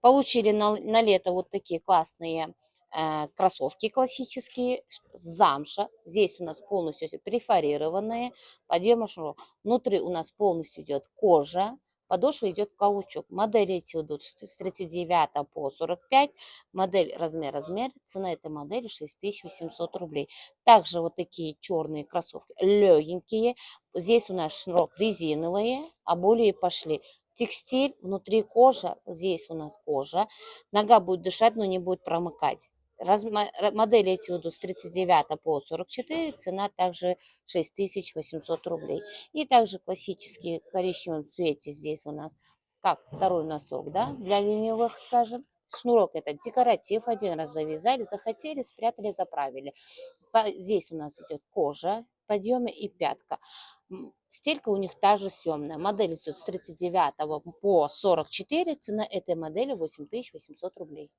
Получили на лето вот такие классные кроссовки классические, замша. Здесь у нас полностью перфорированные, подъемы шнуров. Внутри у нас полностью идет кожа, подошва идет каучук. Модели эти идут с 39 по 45. Модель размер. Цена этой модели 6800 рублей. Также вот такие черные кроссовки, легенькие. Здесь у нас шнурок резиновые, а более пошли. Текстиль, внутри кожа, здесь у нас кожа. Нога будет дышать, но не будет промыкать. Модели эти идут с 39 по 44, цена также 6800 рублей. И также классические в коричневом цвете здесь у нас, как второй носок, да, для ленивых, скажем. Шнурок это декоратив, один раз завязали, захотели, спрятали, заправили. Здесь у нас идет кожа, подъемы и пятка. Стелька у них та же съемная. Модель идет с 39 по 44. Цена этой модели 8800 рублей.